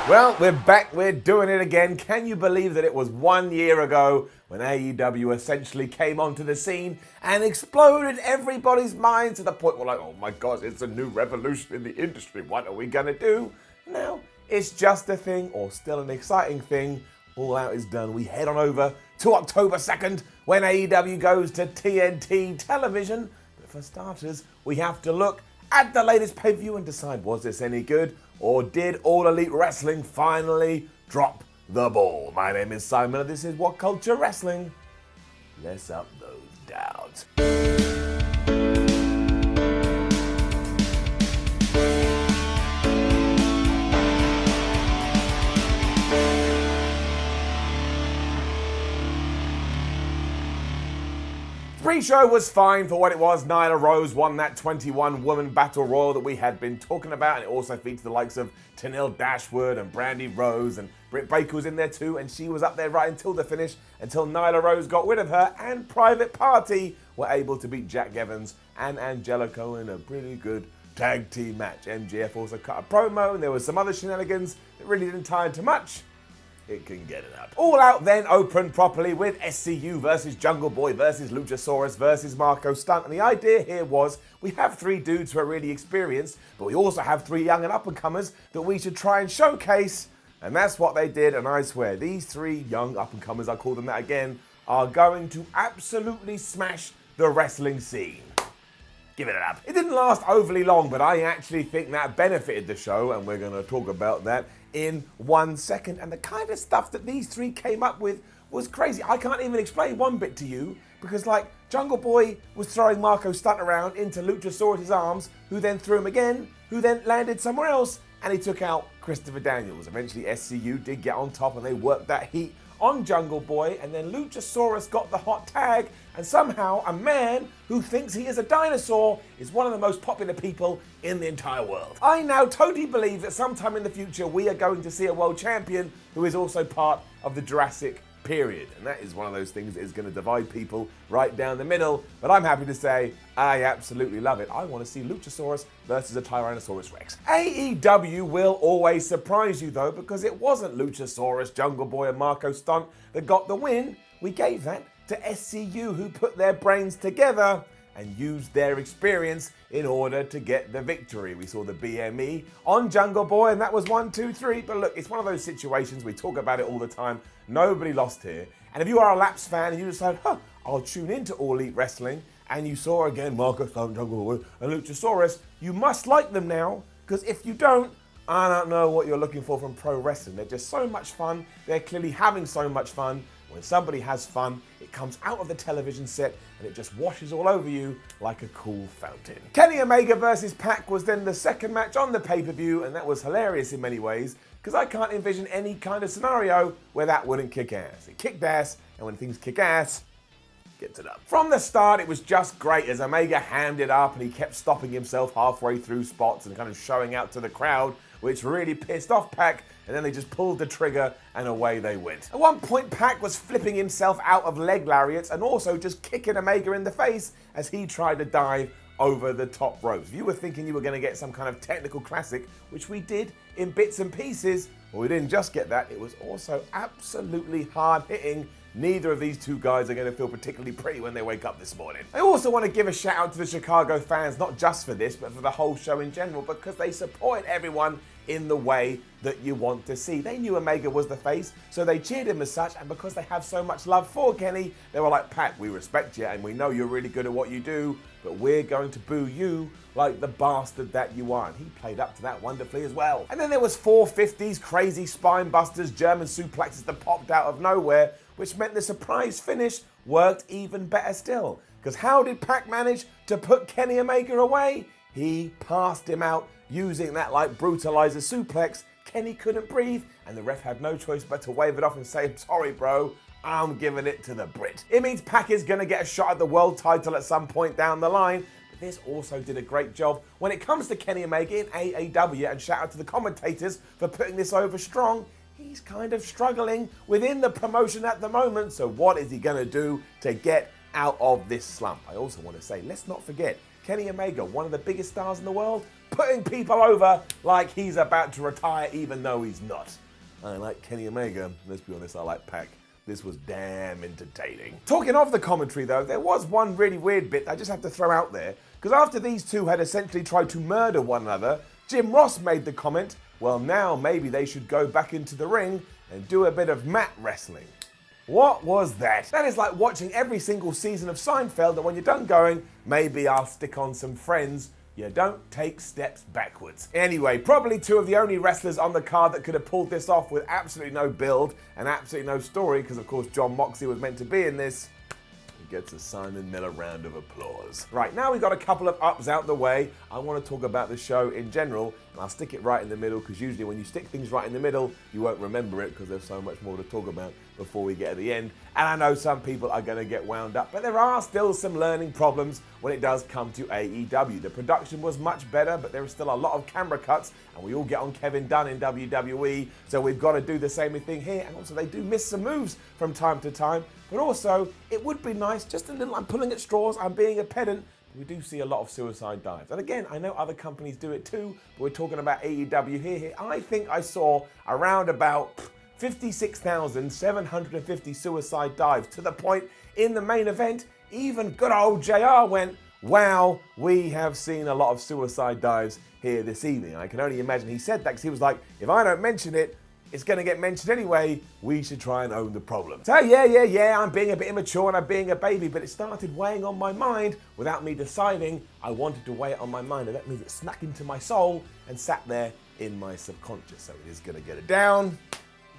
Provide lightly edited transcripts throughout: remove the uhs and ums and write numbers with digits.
Well, we're back, we're doing it again. Can you believe that it was 1 year ago when AEW essentially came onto the scene and exploded everybody's minds to the point where like, oh my God, it's a new revolution in the industry. What are we gonna do? No, it's just a thing, or still an exciting thing. All Out is done. We head on over to October 2nd when AEW goes to TNT television. But for starters, we have to look at the latest pay-per-view and decide, was this any good? Or did All Elite Wrestling finally drop the ball? My name is Simon and this is WhatCulture Wrestling. Let's up those doubts. Pre-show was fine for what it was. Nyla Rose won that 21-woman battle royal that we had been talking about, and it also featured the likes of Tenille Dashwood and Brandy Rose, and Britt Baker was in there too, and she was up there right until the finish, until Nyla Rose got rid of her, and Private Party were able to beat Jack Evans and Angelico in a pretty good tag team match. MJF also cut a promo, and there was some other shenanigans that really didn't tie into much. It can get it up. All Out then opened properly with SCU versus Jungle Boy versus Luchasaurus versus Marco Stunt. And the idea here was we have three dudes who are really experienced, but we also have three young and up-and-comers that we should try and showcase. And that's what they did. And I swear, these three young up-and-comers, I call them that again, are going to absolutely smash the wrestling scene. Give it up. It didn't last overly long, but I actually think that benefited the show, and we're going to talk about that in 1 second. And the kind of stuff that these three came up with was crazy. I can't even explain one bit to you, because like Jungle Boy was throwing Marco Stunt around into Luchasaurus' arms, who then threw him again, who then landed somewhere else, and he took out Christopher Daniels. Eventually SCU did get on top and they worked that heat on Jungle Boy, and then Luchasaurus got the hot tag, and somehow a man who thinks he is a dinosaur is one of the most popular people in the entire world. I now totally believe that sometime in the future we are going to see a world champion who is also part of the Jurassic period, and that is one of those things that is going to divide people right down the middle, but I'm happy to say I absolutely love it. I want to see Luchasaurus versus a Tyrannosaurus Rex. AEW will always surprise you though, because it wasn't Luchasaurus, Jungle Boy and Marco Stunt that got the win. We gave that to SCU, who put their brains together and used their experience in order to get the victory. We saw the BME on Jungle Boy, and that was 1, 2, 3. But look, it's one of those situations, we talk about it all the time, nobody lost here. And if you are a Lapsed fan and you decide, I'll tune into All Elite Wrestling, and you saw again Marco Stunt, Jungle Boy, and Luchasaurus, you must like them now, because if you don't, I don't know what you're looking for from pro wrestling. They're just so much fun. They're clearly having so much fun. When somebody has fun, it comes out of the television set and it just washes all over you like a cool fountain. Kenny Omega versus Pac was then the second match on the pay-per-view, and that was hilarious in many ways, because I can't envision any kind of scenario where that wouldn't kick ass. It kicked ass, and when things kick ass, gets it up. From the start, it was just great as Omega hammed it up and he kept stopping himself halfway through spots and kind of showing out to the crowd, which really pissed off Pac, and then they just pulled the trigger and away they went. At one point, Pac was flipping himself out of leg lariats and also just kicking Omega in the face as he tried to dive over the top ropes. If you were thinking you were going to get some kind of technical classic, which we did in bits and pieces, well, we didn't just get that, it was also absolutely hard-hitting. Neither of these two guys are going to feel particularly pretty when they wake up this morning. I also want to give a shout out to the Chicago fans, not just for this, but for the whole show in general, because they supported everyone in the way that you want to see. They knew Omega was the face, so they cheered him as such, and because they have so much love for Kenny, they were like, Pac, we respect you, and we know you're really good at what you do, but we're going to boo you like the bastard that you are. And he played up to that wonderfully as well. And then there was 450s, crazy spine busters, German suplexes that popped out of nowhere, which meant the surprise finish worked even better still. Because how did Pac manage to put Kenny Omega away? He passed him out using that like brutalizer suplex. Kenny couldn't breathe, and the ref had no choice but to wave it off and say, sorry bro, I'm giving it to the Brit. It means Pac is going to get a shot at the world title at some point down the line, but this also did a great job when it comes to Kenny Omega in AEW, and shout out to the commentators for putting this over strong. He's kind of struggling within the promotion at the moment, so what is he going to do to get out of this slump? I also want to say, let's not forget, Kenny Omega, one of the biggest stars in the world, putting people over like he's about to retire even though he's not. I like Kenny Omega. Let's be honest, I like Pac. This was damn entertaining. Talking of the commentary though, there was one really weird bit I just have to throw out there, because after these two had essentially tried to murder one another, Jim Ross made the comment, well now maybe they should go back into the ring and do a bit of mat wrestling. What was that? That is like watching every single season of Seinfeld, that when you're done going, maybe I'll stick on some Friends, you don't take steps backwards. Anyway, probably two of the only wrestlers on the card that could have pulled this off with absolutely no build and absolutely no story, because of course John Moxley was meant to be in this. He gets a Simon Miller round of applause. Right, now we've got a couple of ups out the way. I want to talk about the show in general, and I'll stick it right in the middle, because usually when you stick things right in the middle, you won't remember it because there's so much more to talk about before we get to the end. And I know some people are going to get wound up, but there are still some learning problems when it does come to AEW. The production was much better, but there are still a lot of camera cuts, and we all get on Kevin Dunn in WWE, so we've got to do the same thing here. And also they do miss some moves from time to time, but also it would be nice, just a little, I'm pulling at straws, I'm being a pedant, we do see a lot of suicide dives. And again, I know other companies do it too, but we're talking about AEW here. I think I saw around about 56,750 suicide dives, to the point in the main event, even good old JR went, wow, we have seen a lot of suicide dives here this evening. I can only imagine he said that because he was like, if I don't mention it, it's going to get mentioned anyway, we should try and own the problem. So yeah, I'm being a bit immature and I'm being a baby, but it started weighing on my mind without me deciding I wanted to weigh it on my mind, and that means it snuck into my soul and sat there in my subconscious. So it is going to get it down,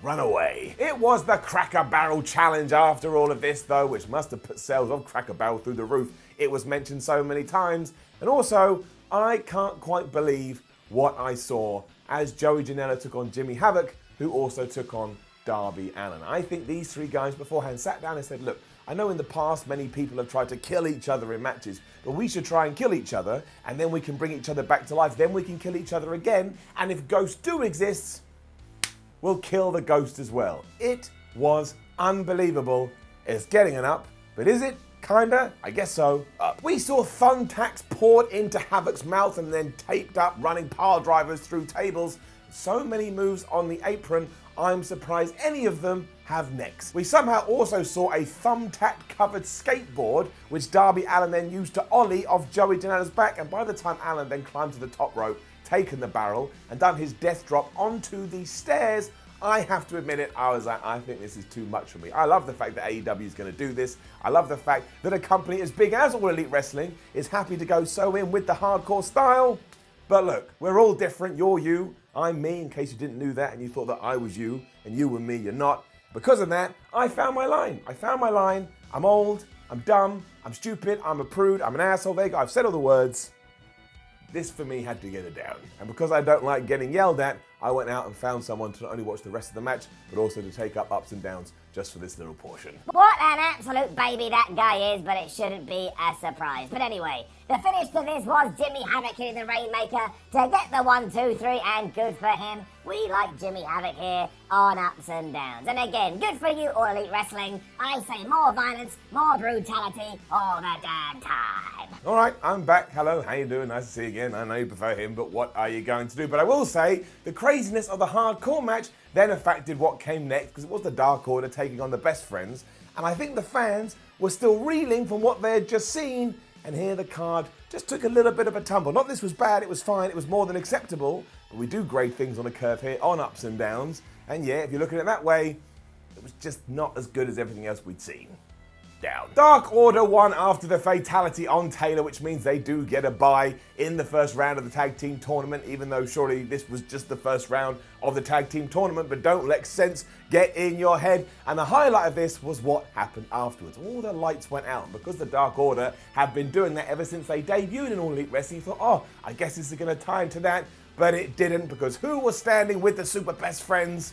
run away. It was the Cracker Barrel Challenge after all of this though, which must have put sales of Cracker Barrel through the roof. It was mentioned so many times, and also I can't quite believe what I saw as Joey Janela took on Jimmy Havoc, who also took on Darby Allin. I think these three guys beforehand sat down and said, look, I know in the past many people have tried to kill each other in matches, but we should try and kill each other, and then we can bring each other back to life, then we can kill each other again, and if ghosts do exist, we'll kill the ghost as well. It was unbelievable. It's getting an up, but is it? Kinda? I guess so. Up. We saw thumbtacks poured into Havoc's mouth and then taped up, running pile drivers through tables. So many moves on the apron, I'm surprised any of them have necks. We somehow also saw a thumbtack-covered skateboard, which Darby Allin then used to ollie off Joey Janela's back, and by the time Allin then climbed to the top rope, taken the barrel, and done his death drop onto the stairs, I have to admit it, I was like, I think this is too much for me. I love the fact that AEW is going to do this. I love the fact that a company as big as All Elite Wrestling is happy to go so in with the hardcore style. But look, we're all different. You're you, I'm me, in case you didn't know that and you thought that I was you, and you were me, you're not. Because of that, I found my line. I'm old, I'm dumb, I'm stupid, I'm a prude, I'm an asshole. There you go, I've said all the words. This for me had to get it down. And because I don't like getting yelled at, I went out and found someone to not only watch the rest of the match, but also to take up ups and downs just for this little portion. What an absolute baby that guy is, but it shouldn't be a surprise. But anyway, the finish to this was Jimmy Havoc hitting the Rainmaker to get the 1, 2, 3, and good for him. We like Jimmy Havoc here on ups and downs. And again, good for you, All Elite Wrestling. I say more violence, more brutality all the damn time. All right, I'm back. Hello, how you doing? Nice to see you again. I know you prefer him, but what are you going to do? But I will say, the craziness of the hardcore match then affected what came next, because it was the Dark Order taking on the Best Friends, and I think the fans were still reeling from what they had just seen, and here the card just took a little bit of a tumble. Not this was bad, it was fine, it was more than acceptable, but we do grade things on a curve here, on ups and downs, and yeah, if you look at it that way, it was just not as good as everything else we'd seen. Down. Dark Order won after the fatality on Taylor, which means they do get a bye in the first round of the tag team tournament, even though surely this was just the first round of the tag team tournament, but don't let sense get in your head. And the highlight of this was what happened afterwards. All the lights went out, and because the Dark Order have been doing that ever since they debuted in All Elite Wrestling, you thought, oh, I guess this is going to tie into that, but it didn't, because who was standing with the Super Best Friends?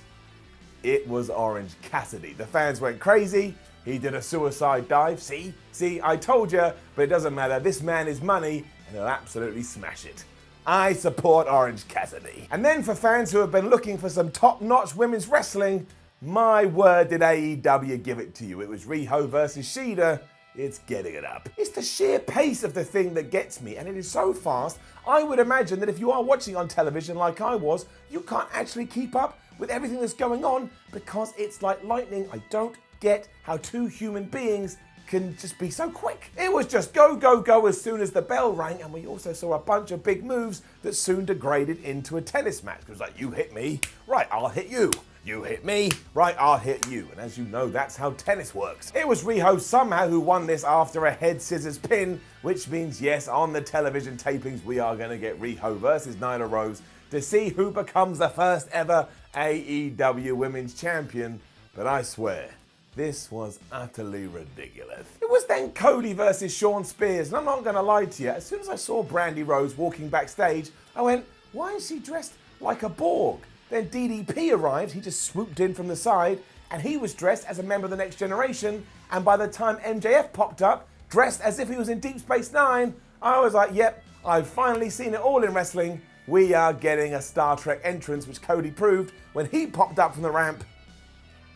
It was Orange Cassidy. The fans went crazy. He did a suicide dive. See, I told you, but it doesn't matter. This man is money, and he'll absolutely smash it. I support Orange Cassidy. And then for fans who have been looking for some top-notch women's wrestling, my word, did AEW give it to you. It was Rijo versus Cedar, It's getting it up. It's the sheer pace of the thing that gets me, and it is so fast. I would imagine that if you are watching on television like I was, you can't actually keep up with everything that's going on because it's like lightning. I don't get how two human beings can just be so quick. It was just go, go, go as soon as the bell rang, and we also saw a bunch of big moves that soon degraded into a tennis match. It was like, you hit me, right, I'll hit you. You hit me, right, I'll hit you. And as you know, that's how tennis works. It was Rijo somehow who won this after a head scissors pin, which means, yes, on the television tapings, we are going to get Rijo versus Nyla Rose to see who becomes the first ever AEW Women's Champion. But I swear, this was utterly ridiculous. It was then Cody versus Shawn Spears, and I'm not going to lie to you, as soon as I saw Brandy Rose walking backstage, I went, why is she dressed like a Borg? Then DDP arrived, he just swooped in from the side, and he was dressed as a member of the Next Generation, and by the time MJF popped up, dressed as if he was in Deep Space Nine, I was like, yep, I've finally seen it all in wrestling. We are getting a Star Trek entrance, which Cody proved when he popped up from the ramp,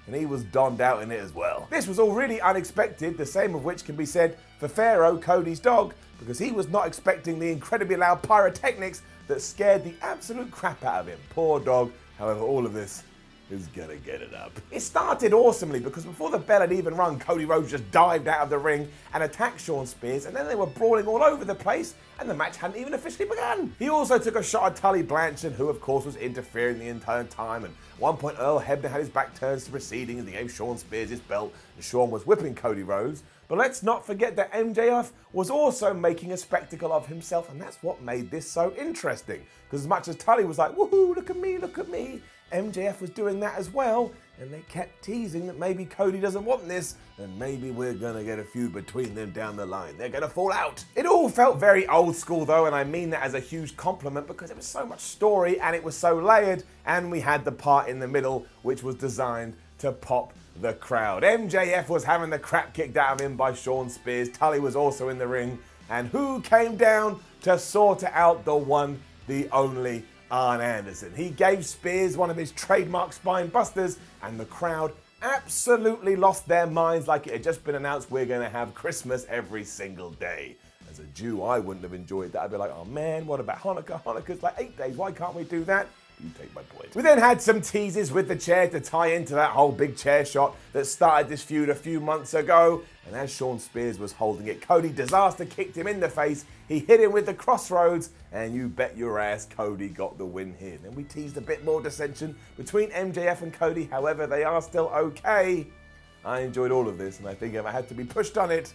and he was donned out in it as well. This was all really unexpected, the same of which can be said for Pharaoh, Cody's dog, because he was not expecting the incredibly loud pyrotechnics that scared the absolute crap out of him. Poor dog. However, all of this is gonna get it up. It started awesomely because before the bell had even rung, Cody Rhodes just dived out of the ring and attacked Shawn Spears, and then they were brawling all over the place, and the match hadn't even officially begun. He also took a shot at Tully Blanchard, who of course was interfering the entire time, and at one point Earl Hebner had his back turned to proceedings and he gave Shawn Spears his belt, and Shawn was whipping Cody Rhodes. But let's not forget that MJF was also making a spectacle of himself, and that's what made this so interesting. Because as much as Tully was like, woohoo, look at me, MJF was doing that as well, and they kept teasing that maybe Cody doesn't want this, and maybe we're gonna get a feud between them down the line. They're gonna fall out. It all felt very old school though, and I mean that as a huge compliment because it was so much story and it was so layered, and we had the part in the middle which was designed to pop the crowd. MJF was having the crap kicked out of him by Shawn Spears. Tully was also in the ring, and who came down to sort out? The one, the only Arn Anderson. He gave Spears one of his trademark spine busters, and the crowd absolutely lost their minds like it had just been announced we're going to have Christmas every single day. As a Jew, I wouldn't have enjoyed that. I'd be like, oh man, what about Hanukkah? Hanukkah's like 8 days. Why can't we do that? You take my point. We then had some teases with the chair to tie into that whole big chair shot that started this feud a few months ago. And as Shawn Spears was holding it, Cody Disaster kicked him in the face. He hit him with the crossroads, and you bet your ass Cody got the win here. Then we teased a bit more dissension between MJF and Cody. However, they are still okay. I enjoyed all of this, and I think if I had to be pushed on it,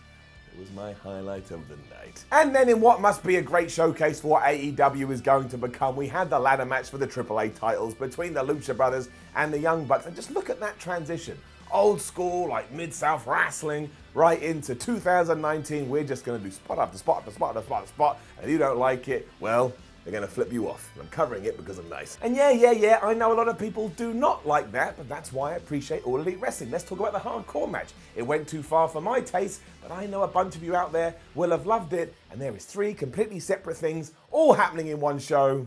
it was my highlight of the night. And then in what must be a great showcase for what AEW is going to become, we had the ladder match for the AAA titles between the Lucha Brothers and the Young Bucks. And just look at that transition. Old school, like Mid-South wrestling, right into 2019. We're just going to do spot after spot after spot after spot after spot. And if you don't like it, well, they're going to flip you off. And I'm covering it because I'm nice. And yeah, I know a lot of people do not like that, but that's why I appreciate All Elite Wrestling. Let's talk about the hardcore match. It went too far for my taste, but I know a bunch of you out there will have loved it, and there is 3 completely separate things all happening in one show.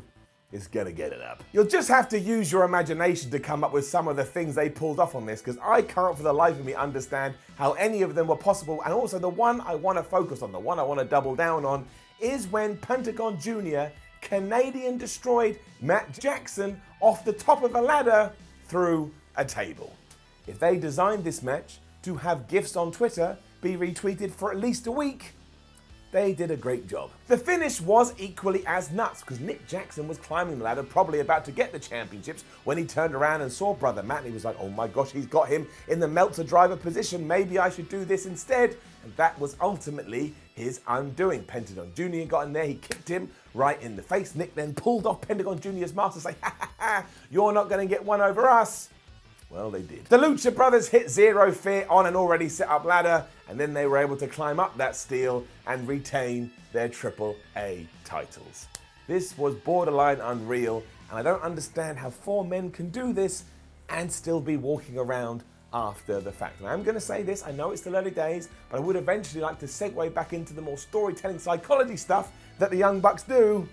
It's gonna get it up. You'll just have to use your imagination to come up with some of the things they pulled off on this, because I can't for the life of me understand how any of them were possible. And also the one I want to focus on, the one I want to double down on, is when Pentagon Jr. Canadian destroyed Matt Jackson off the top of a ladder through a table. If they designed this match to have GIFs on Twitter be retweeted for at least a week, they did a great job. The finish was equally as nuts because Nick Jackson was climbing the ladder, probably about to get the championships, when he turned around and saw Brother Matt, and he was like, oh my gosh, he's got him in the Meltzer driver position. Maybe I should do this instead. And that was ultimately his undoing. Pentagon Jr. got in there, he kicked him right in the face. Nick then pulled off Pentagon Jr.'s mask and said, ha, you're not going to get one over us. Well, they did. The Lucha Brothers hit Zero Fear on an already set up ladder, and then they were able to climb up that steel and retain their AAA titles. This was borderline unreal, and I don't understand how 4 men can do this and still be walking around after the fact. And I'm going to say this, I know it's still early days, but I would eventually like to segue back into the more storytelling psychology stuff that the Young Bucks do.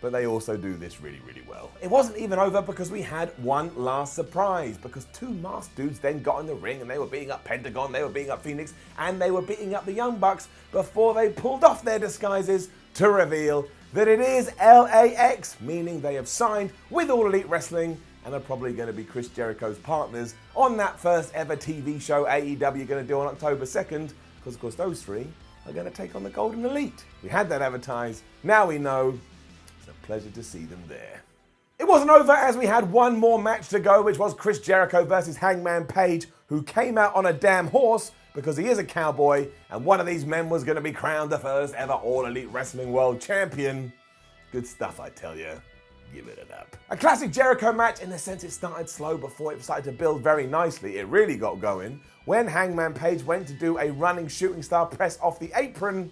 but they also do this really, really well. It wasn't even over because we had one last surprise, because two masked dudes then got in the ring and they were beating up Pentagon, they were beating up Phoenix, and they were beating up the Young Bucks before they pulled off their disguises to reveal that it is LAX, meaning they have signed with All Elite Wrestling and are probably going to be Chris Jericho's partners on that first ever TV show AEW going to do on October 2nd, because of course those three are going to take on the Golden Elite. We had that advertised, now we know. It's a pleasure to see them there. It wasn't over, as we had one more match to go, which was Chris Jericho versus Hangman Page, who came out on a damn horse because he is a cowboy, and one of these men was going to be crowned the first ever All Elite Wrestling World Champion. Good stuff, I tell you. Give it up. A classic Jericho match in the sense it started slow before it started to build very nicely. It really got going when Hangman Page went to do a running shooting star press off the apron,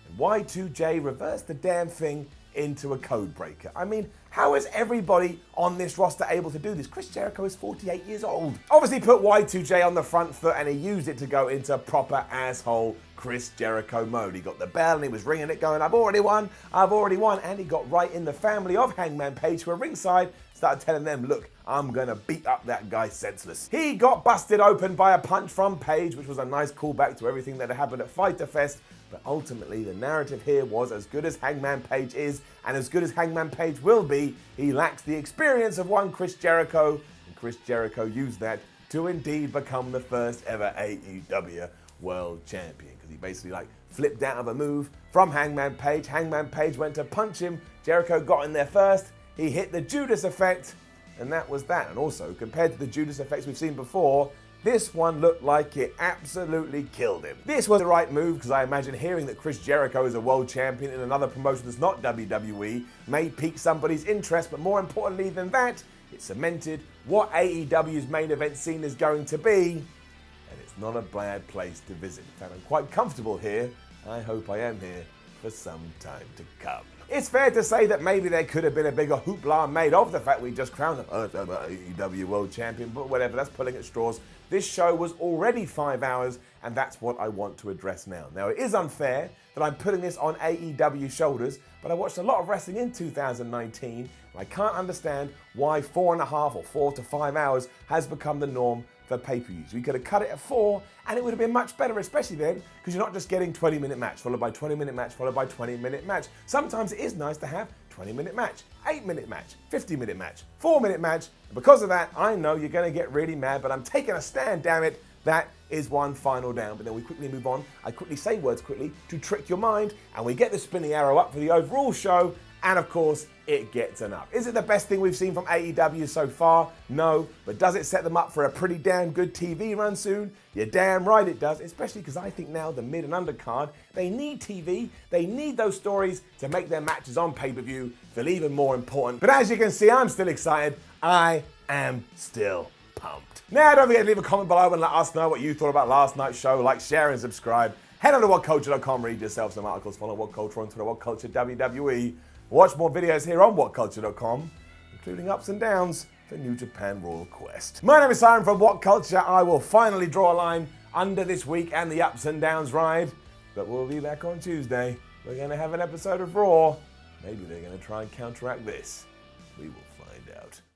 and Y2J reversed the damn thing into a code breaker. I mean, how is everybody on this roster able to do this? Chris Jericho is 48 years old. Obviously put Y2J on the front foot and he used it to go into proper asshole Chris Jericho mode. He got the bell and he was ringing it going, I've already won, and he got right in the family of Hangman Page who were ringside, started telling them, look, I'm gonna beat up that guy senseless. He got busted open by a punch from Page, which was a nice callback to everything that had happened at Fyter Fest. But ultimately, the narrative here was, as good as Hangman Page is, and as good as Hangman Page will be, he lacks the experience of one Chris Jericho, and Chris Jericho used that to indeed become the first ever AEW World Champion, because he basically flipped out of a move from Hangman Page. Hangman Page went to punch him, Jericho got in there first, he hit the Judas effect, and that was that. And also, compared to the Judas effects we've seen before, this one looked like it absolutely killed him. This was the right move, because I imagine hearing that Chris Jericho is a world champion in another promotion that's not WWE may pique somebody's interest, but more importantly than that, it cemented what AEW's main event scene is going to be, and it's not a bad place to visit. In fact, I'm quite comfortable here. I hope I am here for some time to come. It's fair to say that maybe there could have been a bigger hoopla made of the fact we just crowned the AEW World Champion, but whatever, that's pulling at straws. This show was already 5 hours, and that's what I want to address now. Now, it is unfair that I'm putting this on AEW's shoulders, but I watched a lot of wrestling in 2019, and I can't understand why 4.5 or 4 to 5 hours has become the norm for pay-per-views. We could have cut it at 4, and it would have been much better, especially then, because you're not just getting 20-minute match, followed by 20-minute match, followed by 20-minute match. Sometimes it is nice to have 20-minute match, 8-minute match, 50-minute match, 4-minute match. And because of that, I know you're going to get really mad, but I'm taking a stand, damn it. That is one final down. But then we quickly move on. I quickly say words quickly to trick your mind, and we get the spinning arrow up for the overall show, and of course, it gets an up. Is it the best thing we've seen from AEW so far? No. But does it set them up for a pretty damn good TV run soon? You're damn right it does, especially because I think now the mid and undercard, they need TV, they need those stories to make their matches on pay-per-view feel even more important. But as you can see, I'm still excited. I am still pumped. Now, don't forget to leave a comment below and let us know what you thought about last night's show. Like, share, and subscribe. Head on to WhatCulture.com, read yourself some articles, follow WhatCulture on Twitter, WhatCulture WWE. Watch more videos here on WhatCulture.com, including ups and downs for New Japan Royal Quest. My name is Simon from WhatCulture. I will finally draw a line under this week and the ups and downs ride, but we'll be back on Tuesday. We're going to have an episode of Raw. Maybe they're going to try and counteract this. We will find out.